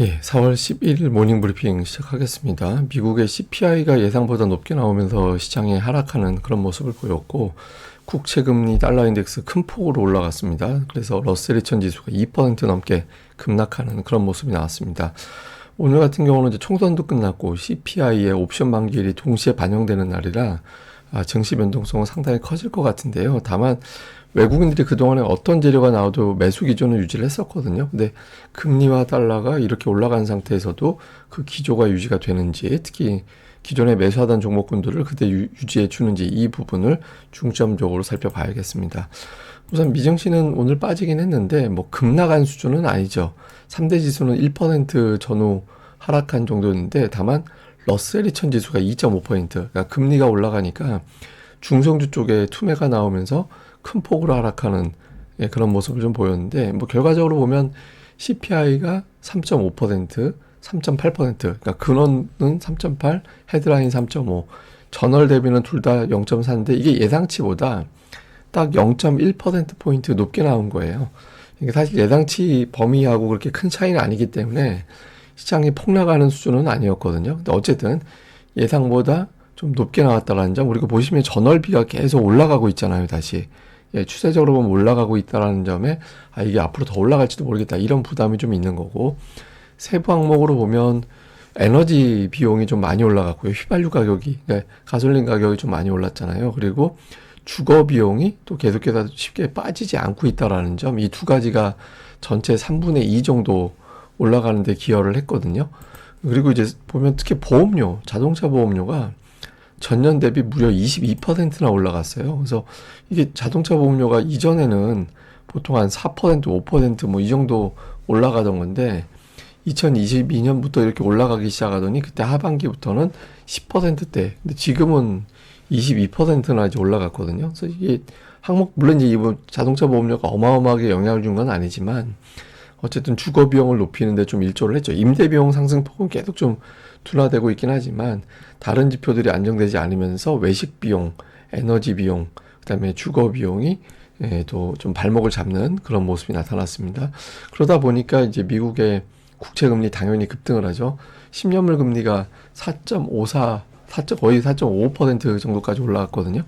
예, 4월 11일 모닝 브리핑 시작하겠습니다. 미국의 CPI가 예상보다 높게 나오면서 시장이 하락하는 그런 모습을 보였고, 국채금리 달러 인덱스 큰 폭으로 올라갔습니다. 그래서 러셀 2000 지수가 2% 넘게 급락하는 그런 모습이 나왔습니다. 오늘 같은 경우는 이제 총선도 끝났고 CPI의 옵션 만기일이 동시에 반영되는 날이라 증시 변동성은 상당히 커질 것 같은데요. 다만 외국인들이 그동안에 어떤 재료가 나와도 매수 기조는 유지를 했었거든요. 근데 금리와 달러가 이렇게 올라간 상태에서도 그 기조가 유지가 되는지, 특히 기존에 매수하던 종목군들을 그때 유지해 주는지 이 부분을 중점적으로 살펴봐야겠습니다. 우선 미증시는 오늘 빠지긴 했는데 뭐 급락한 수준은 아니죠. 3대 지수는 1% 전후 하락한 정도였는데, 다만 러셀 2000 지수가 2.5%, 그러니까 금리가 올라가니까 중성주 쪽에 투매가 나오면서 큰 폭으로 하락하는 그런 모습을 좀 보였는데, 뭐 결과적으로 보면 CPI가 3.5%, 3.8%, 그러니까 근원은 3.8, 헤드라인 3.5, 전월 대비는 둘 다 0.4인데 이게 예상치보다 딱 0.1%포인트 높게 나온 거예요. 이게 사실 예상치 범위하고 그렇게 큰 차이는 아니기 때문에 시장이 폭락하는 수준은 아니었거든요. 근데 어쨌든 예상보다 좀 높게 나왔다는 점, 그리고 보시면 전월비가 계속 올라가고 있잖아요, 다시. 추세적으로 보면 올라가고 있다는 점에 이게 앞으로 더 올라갈지도 모르겠다, 이런 부담이 좀 있는 거고, 세부 항목으로 보면 에너지 비용이 좀 많이 올라갔고요. 휘발유 가격이, 가솔린 가격이 좀 많이 올랐잖아요. 그리고 주거 비용이 또 계속해서 쉽게 빠지지 않고 있다라는 점, 이 두 가지가 전체 3분의 2 정도 올라가는 데 기여를 했거든요. 그리고 이제 보면 특히 보험료, 자동차 보험료가 전년 대비 무려 22%나 올라갔어요. 그래서 이게 자동차 보험료가 이전에는 보통 한 4%, 5%뭐 이 정도 올라가던 건데 2022년부터 이렇게 올라가기 시작하더니 그때 하반기부터는 10%대. 근데 지금은 22%나 이제 올라갔거든요. 그래서 이게 항목, 물론 이제 이 자동차 보험료가 어마어마하게 영향을 준 건 아니지만 어쨌든 주거 비용을 높이는데 좀 일조를 했죠. 임대 비용 상승폭은 계속 좀 둔화되고 있긴 하지만 다른 지표들이 안정되지 않으면서 외식 비용, 에너지 비용, 그다음에 주거 비용이 또 좀 발목을 잡는 그런 모습이 나타났습니다. 그러다 보니까 이제 미국의 국채 금리 당연히 급등을 하죠. 10년물 금리가 4.54, 거의 4.5% 정도까지 올라갔거든요.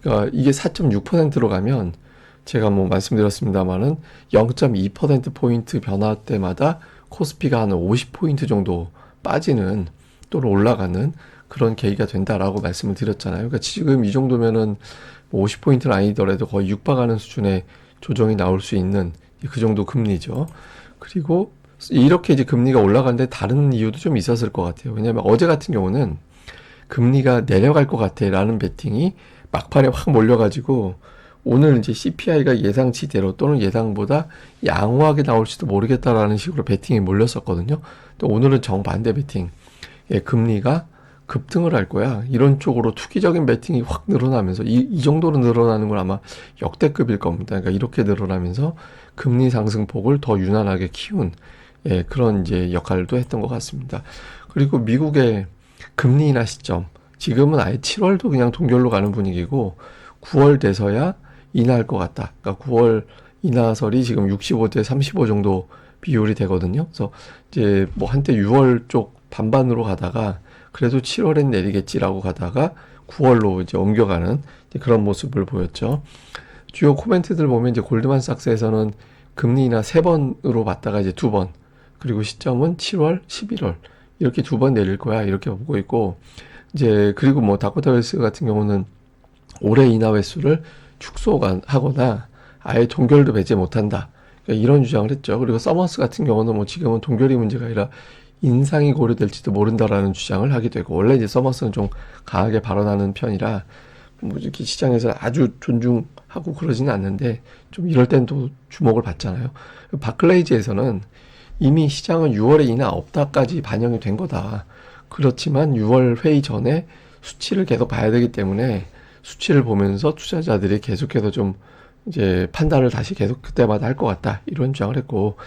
그러니까 이게 4.6%로 가면 제가 뭐 말씀드렸습니다만은 0.2%포인트 변화 때마다 코스피가 한 50포인트 정도 빠지는 또는 올라가는 그런 계기가 된다라고 말씀을 드렸잖아요. 그러니까 지금 이 정도면은 50포인트는 아니더라도 거의 육박하는 수준의 조정이 나올 수 있는 그 정도 금리죠. 그리고 이렇게 이제 금리가 올라가는데 다른 이유도 좀 있었을 것 같아요. 왜냐하면 어제 같은 경우는 금리가 내려갈 것 같아 라는 베팅이 막판에 확 몰려가지고 오늘 이제 CPI가 예상치대로 또는 예상보다 양호하게 나올지도 모르겠다라는 식으로 베팅이 몰렸었거든요. 또 오늘은 정반대 베팅, 금리가 급등을 할 거야, 이런 쪽으로 투기적인 베팅이 확 늘어나면서 이 정도로 늘어나는 건 아마 역대급일 겁니다. 그러니까 이렇게 늘어나면서 금리 상승폭을 더 유난하게 키운 그런 이제 역할도 했던 것 같습니다. 그리고 미국의 금리 인하 시점, 지금은 아예 7월도 그냥 동결로 가는 분위기고 9월 돼서야 인하할 것 같다. 그러니까 9월 인하설이 지금 65대 35 정도 비율이 되거든요. 그래서 이제 뭐 한때 6월 쪽 반반으로 가다가 그래도 7월엔 내리겠지라고 가다가 9월로 이제 옮겨가는 이제 그런 모습을 보였죠. 주요 코멘트들 보면 이제 골드만삭스에서는 금리 인하 3번으로 봤다가 이제 2번, 그리고 시점은 7월, 11월 이렇게 2번 내릴 거야, 이렇게 보고 있고, 이제 그리고 뭐 다코타 웰스 같은 경우는 올해 인하 횟수를 축소하거나 아예 동결도 맺지 못한다, 그러니까 이런 주장을 했죠. 그리고 서머스 같은 경우는 뭐 지금은 동결이 문제가 아니라 인상이 고려될지도 모른다라는 주장을 하게 되고, 원래 이제 서머스는 좀 강하게 발언하는 편이라 뭐 이렇게 시장에서 아주 존중하고 그러지는 않는데 좀 이럴 땐 또 주목을 받잖아요. 바클레이즈에서는 이미 시장은 6월에 인하 없다까지 반영이 된 거다. 그렇지만 6월 회의 전에 수치를 계속 봐야 되기 때문에 수치를 보면서 투자자들이 계속해서 좀 이제 판단을 다시 계속 그때마다 할 것 같다, 이런 주장을 했고,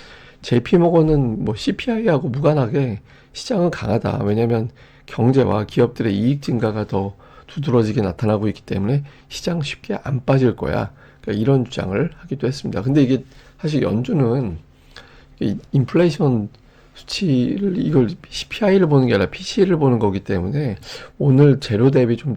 JP모건은 뭐 CPI하고 무관하게 시장은 강하다. 왜냐하면 경제와 기업들의 이익 증가가 더 두드러지게 나타나고 있기 때문에 시장 쉽게 안 빠질 거야, 그러니까 이런 주장을 하기도 했습니다. 근데 이게 사실 연준은 인플레이션 수치를 이걸 CPI를 보는 게 아니라 PC를 보는 거기 때문에 오늘 재료 대비 좀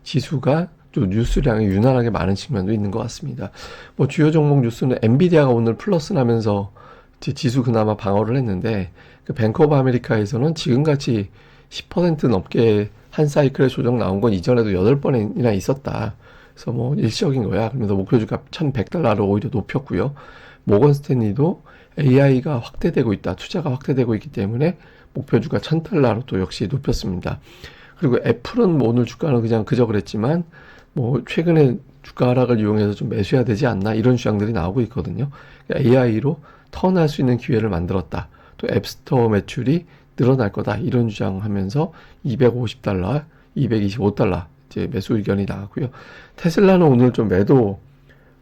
지수가 좀 뉴스량이 유난하게 많은 측면도 있는 것 같습니다. 뭐 주요 종목 뉴스는 엔비디아가 오늘 플러스 나면서 지수 그나마 방어를 했는데 그 뱅크 오브 아메리카에서는 지금같이 10% 넘게 한 사이클의 조정 나온 건 이전에도 8번이나 있었다. 그래서 뭐 일시적인 거야. 그러면서 목표주가 1,100달러로 오히려 높였고요. 모건 스탠리도 AI가 확대되고 있다. 투자가 확대되고 있기 때문에 목표주가 1,000달러로 또 역시 높였습니다. 그리고 애플은 뭐 오늘 주가는 그냥 그저 그랬지만 뭐 최근에 주가 하락을 이용해서 좀 매수해야 되지 않나 이런 주장들이 나오고 있거든요. AI로 턴할 수 있는 기회를 만들었다. 또 앱스토어 매출이 늘어날 거다. 이런 주장하면서 250달러, 225달러 이제 매수 의견이 나왔고요. 테슬라는 오늘 좀 매도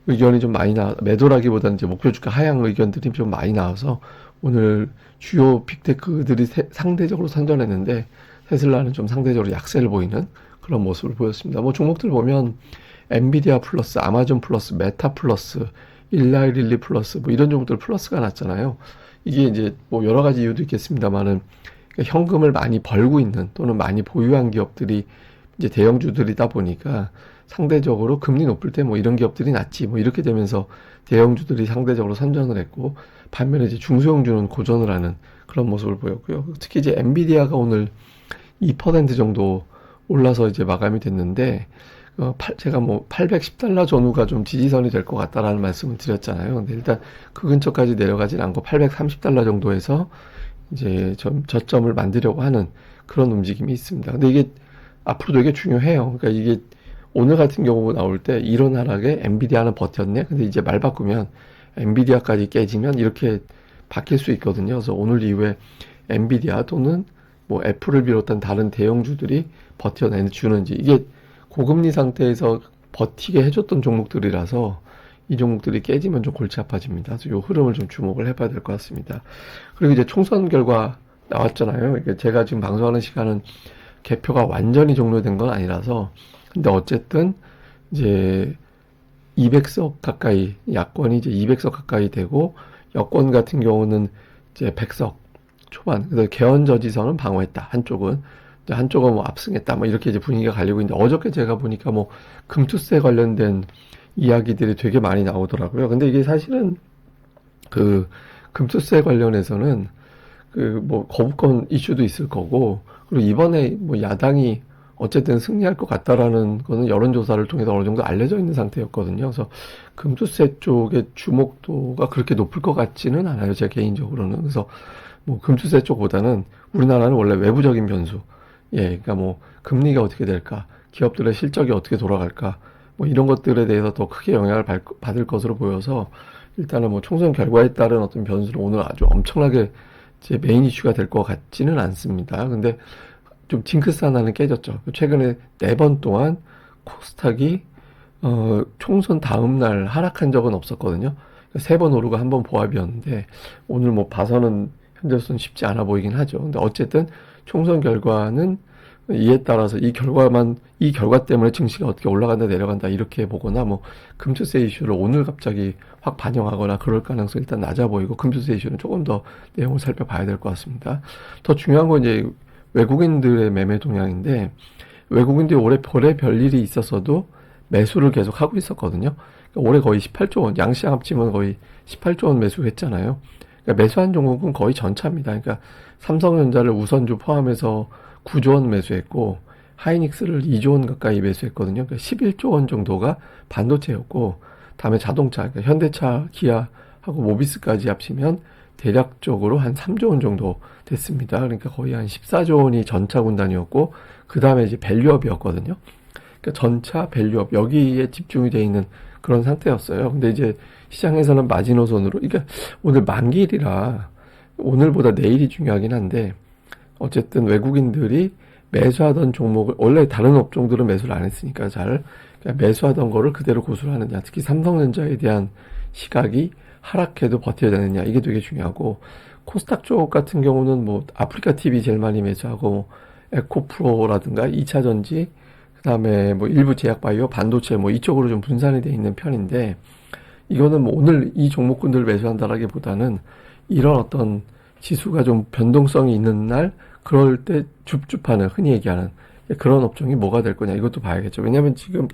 의견이 좀 많이 매도라기보다는 이제 목표 주가 하향 의견들이 좀 많이 나와서 오늘 주요 빅테크들이 상대적으로 선전했는데 테슬라는 좀 상대적으로 약세를 보이는 그런 모습을 보였습니다. 뭐 종목들 보면 엔비디아 플러스, 아마존 플러스, 메타 플러스, 일라이릴리 플러스 뭐 이런 종목들 플러스가 났잖아요. 이게 이제 뭐 여러 가지 이유도 있겠습니다만은 현금을 많이 벌고 있는 또는 많이 보유한 기업들이 이제 대형주들이다 보니까 상대적으로 금리 높을 때 뭐 이런 기업들이 낫지 뭐 이렇게 되면서 대형주들이 상대적으로 선전을 했고 반면에 이제 중소형주는 고전을 하는 그런 모습을 보였고요. 특히 이제 엔비디아가 오늘 2% 정도 올라서 이제 마감이 됐는데 제가 뭐 810달러 전후가 좀 지지선이 될 것 같다라는 말씀을 드렸잖아요. 근데 일단 그 근처까지 내려가진 않고 830달러 정도에서 이제 좀 저점을 만들려고 하는 그런 움직임이 있습니다. 근데 이게 앞으로도 이게 중요해요. 그러니까 이게 오늘 같은 경우 나올 때 이런 하락에 엔비디아는 버텼네. 근데 이제 말 바꾸면 엔비디아까지 깨지면 이렇게 바뀔 수 있거든요. 그래서 오늘 이후에 엔비디아 또는 뭐 애플을 비롯한 다른 대형주들이 버텨내주는지 이게 고금리 상태에서 버티게 해줬던 종목들이라서 이 종목들이 깨지면 좀 골치 아파집니다. 그래서 이 흐름을 좀 주목을 해봐야 될 것 같습니다. 그리고 이제 총선 결과 나왔잖아요. 이게 제가 지금 방송하는 시간은 개표가 완전히 종료된 건 아니라서 근데 어쨌든 이제 200석 가까이 야권이 이제 200석 가까이 되고 여권 같은 경우는 이제 100석 초반. 그래서 개헌저지선은 방어했다. 한쪽은 뭐 압승했다. 뭐 이렇게 이제 분위기가 갈리고 있는데 어저께 제가 보니까 뭐 금투세 관련된 이야기들이 되게 많이 나오더라고요. 근데 이게 사실은 그 금투세 관련해서는 그 뭐 거부권 이슈도 있을 거고 그리고 이번에 뭐 야당이 어쨌든 승리할 것 같다라는 거는 여론조사를 통해서 어느 정도 알려져 있는 상태였거든요. 그래서 금투세 쪽의 주목도가 그렇게 높을 것 같지는 않아요. 제 개인적으로는. 그래서 뭐 금투세 쪽보다는 우리나라는 원래 외부적인 변수, 예, 그러니까 뭐 금리가 어떻게 될까, 기업들의 실적이 어떻게 돌아갈까, 뭐 이런 것들에 대해서 더 크게 영향을 받을 것으로 보여서 일단은 뭐 총선 결과에 따른 어떤 변수를 오늘 아주 엄청나게 제 메인 이슈가 될 것 같지는 않습니다. 근데 좀 징크스 하나는 깨졌죠. 최근에 4번 동안 코스닥이 총선 다음 날 하락한 적은 없었거든요. 3번 오르고 1번 보합이었는데 오늘 뭐 봐서는 현재로서는 쉽지 않아 보이긴 하죠. 근데 어쨌든 총선 결과는 이에 따라서 이 결과 때문에 증시가 어떻게 올라간다 내려간다 이렇게 보거나 뭐 금투세 이슈를 오늘 갑자기 확 반영하거나 그럴 가능성이 일단 낮아 보이고 금투세 이슈는 조금 더 내용을 살펴봐야 될 것 같습니다. 더 중요한 건 이제 외국인들의 매매 동향인데 외국인들이 올해 별일이 있었어도 매수를 계속 하고 있었거든요. 그러니까 올해 거의 18조 원, 양시장 합치면 거의 18조 원 매수했잖아요. 그러니까 매수한 종목은 거의 전차입니다. 그러니까 삼성전자를 우선주 포함해서 9조 원 매수했고 하이닉스를 2조 원 가까이 매수했거든요. 그러니까 11조 원 정도가 반도체였고 다음에 자동차, 그러니까 현대차, 기아하고 모비스까지 합치면 대략적으로 한 3조 원 정도 됐습니다. 그러니까 거의 한 14조 원이 전차 군단이었고 그 다음에 이제 밸류업이었거든요. 그러니까 전차, 밸류업 여기에 집중이 돼 있는 그런 상태였어요. 근데 이제 시장에서는 마지노선으로, 그러니까 오늘 만기일이라 오늘보다 내일이 중요하긴 한데 어쨌든 외국인들이 매수하던 종목을 원래 다른 업종들은 매수를 안 했으니까 그러니까 매수하던 거를 그대로 고수를 하느냐, 특히 삼성전자에 대한 시각이 하락해도 버텨야 되느냐 이게 되게 중요하고 코스닥 쪽 같은 경우는 뭐 아프리카 TV 제일 많이 매수하고 에코프로라든가 2차전지 그다음에 뭐 일부 제약바이오 반도체 뭐 이쪽으로 좀 분산이 돼 있는 편인데 이거는 뭐 오늘 이 종목군들을 매수한다라기보다는 이런 어떤 지수가 좀 변동성이 있는 날, 그럴 때 줍줍하는, 흔히 얘기하는 그런 업종이 뭐가 될 거냐, 이것도 봐야겠죠. 왜냐하면 지금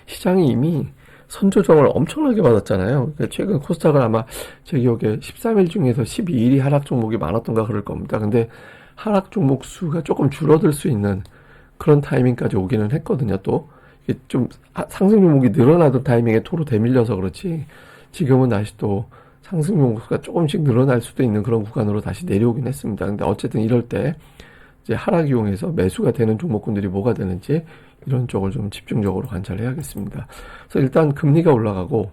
시장이 이미 선조정을 엄청나게 받았잖아요. 그러니까 최근 코스닥을 아마 제 기억에 13일 중에서 12일이 하락 종목이 많았던가 그럴 겁니다. 근데 하락 종목 수가 조금 줄어들 수 있는 그런 타이밍까지 오기는 했거든요. 또 이게 좀 상승 종목이 늘어나던 타이밍에 토로 대밀려서 그렇지, 지금은 다시 또 상승 종목수가 조금씩 늘어날 수도 있는 그런 구간으로 다시 내려오긴 했습니다. 근데 어쨌든 이럴 때 이제 하락 이용해서 매수가 되는 종목군들이 뭐가 되는지 이런 쪽을 좀 집중적으로 관찰해야겠습니다. 그래서 일단 금리가 올라가고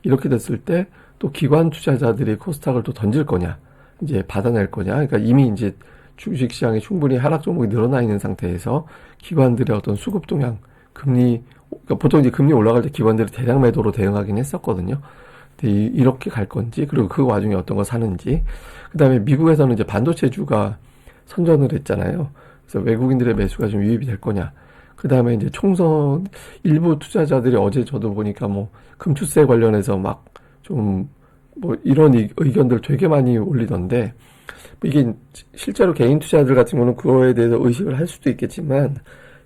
이렇게 됐을 때 또 기관 투자자들이 코스닥을 또 던질 거냐, 이제 받아낼 거냐. 그러니까 이미 이제 주식시장에 충분히 하락 종목이 늘어나 있는 상태에서 기관들의 어떤 수급 동향, 금리, 그러니까 보통 이제 금리 올라갈 때 기관들이 대량 매도로 대응하긴 했었거든요. 근데 이렇게 갈 건지, 그리고 그 와중에 어떤 거 사는지. 그 다음에 미국에서는 이제 반도체주가 선전을 했잖아요. 그래서 외국인들의 매수가 좀 유입이 될 거냐. 그 다음에 이제 총선, 일부 투자자들이 어제 저도 보니까 뭐 금투세 관련해서 막 좀 뭐 이런 의견들 되게 많이 올리던데, 이게 실제로 개인 투자자들 같은 경우는 그거에 대해서 의식을 할 수도 있겠지만,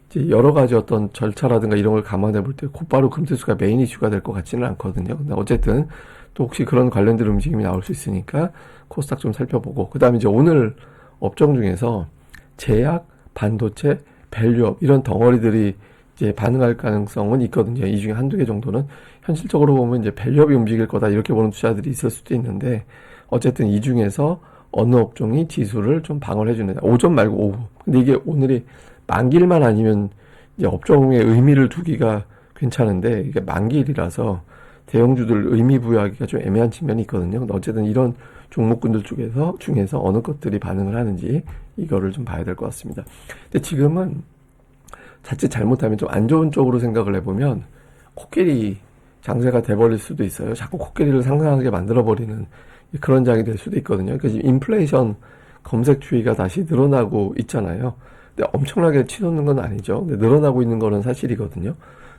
이제 여러 가지 어떤 절차라든가 이런 걸 감안해 볼 때 곧바로 금투수가 메인 이슈가 될 것 같지는 않거든요. 근데 어쨌든 또 혹시 그런 관련된 움직임이 나올 수 있으니까 코스닥 좀 살펴보고, 그 다음에 이제 오늘 업종 중에서 제약, 반도체, 밸류업 이런 덩어리들이 이제 반응할 가능성은 있거든요. 이 중에 한두 개 정도는 현실적으로 보면 이제 밸류업이 움직일 거다 이렇게 보는 투자들이 있을 수도 있는데, 어쨌든 이 중에서 어느 업종이 지수를 좀 방어를 해주느냐. 오전 말고 오후. 근데 이게 오늘이 만기일만 아니면 이제 업종에 의미를 두기가 괜찮은데, 이게 만기일이라서 대형주들 의미 부여하기가 좀 애매한 측면이 있거든요. 근데 어쨌든 이런 종목군들 중에서 어느 것들이 반응을 하는지 이거를 좀 봐야 될 것 같습니다. 근데 지금은 자칫 잘못하면 좀 안 좋은 쪽으로 생각을 해보면 코끼리 장세가 돼버릴 수도 있어요. 자꾸 코끼리를 상상하게 만들어버리는 그런 장이 될 수도 있거든요. 그래서 인플레이션 검색 추이가 다시 늘어나고 있잖아요. 근데 엄청나게 치솟는 건 아니죠. 근데 늘어나고 있는 거는 사실이거든요.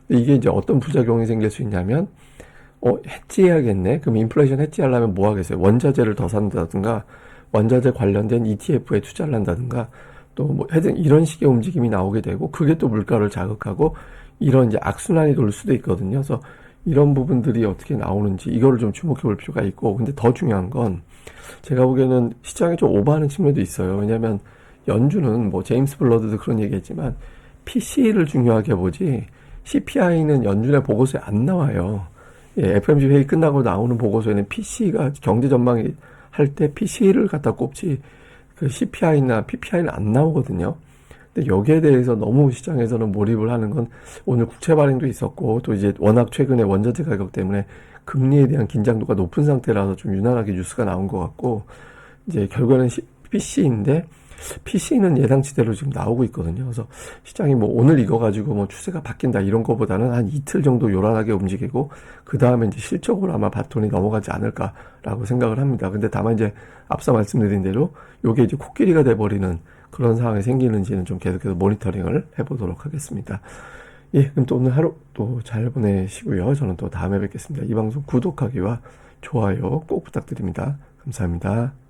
근데 이게 이제 어떤 부작용이 생길 수 있냐면, 해지해야겠네. 그럼 인플레이션 해지하려면 뭐 하겠어요? 원자재를 더 산다든가, 원자재 관련된 ETF에 투자를 한다든가, 또 뭐 하여튼 이런 식의 움직임이 나오게 되고, 그게 또 물가를 자극하고, 이런 이제 악순환이 돌 수도 있거든요. 그래서 이런 부분들이 어떻게 나오는지 이거를 좀 주목해 볼 필요가 있고, 근데 더 중요한 건 제가 보기에는 시장이 좀 오버하는 측면도 있어요. 왜냐하면 연준은 뭐 제임스 블러드도 그런 얘기했지만 PC를 중요하게 보지 CPI는 연준의 보고서에 안 나와요. FMC 회의 끝나고 나오는 보고서에는 PC가 경제 전망이 할 때 PC를 갖다 꼽지 그 CPI나 PPI는 안 나오거든요. 근데 여기에 대해서 너무 시장에서는 몰입을 하는 건, 오늘 국채 발행도 있었고 또 이제 워낙 최근에 원자재 가격 때문에 금리에 대한 긴장도가 높은 상태라서 좀 유난하게 뉴스가 나온 것 같고, 이제 결국에는 PC인데 PC는 예상치대로 지금 나오고 있거든요. 그래서 시장이 뭐 오늘 이거 가지고 뭐 추세가 바뀐다 이런 거보다는 한 이틀 정도 요란하게 움직이고, 그 다음에 이제 실적으로 아마 바톤이 넘어가지 않을까라고 생각을 합니다. 근데 다만 이제 앞서 말씀드린 대로 요게 이제 코끼리가 돼버리는 그런 상황이 생기는지는 좀 계속해서 모니터링을 해보도록 하겠습니다. 예, 그럼 또 오늘 하루 또 잘 보내시고요. 저는 또 다음에 뵙겠습니다. 이 방송 구독하기와 좋아요 꼭 부탁드립니다. 감사합니다.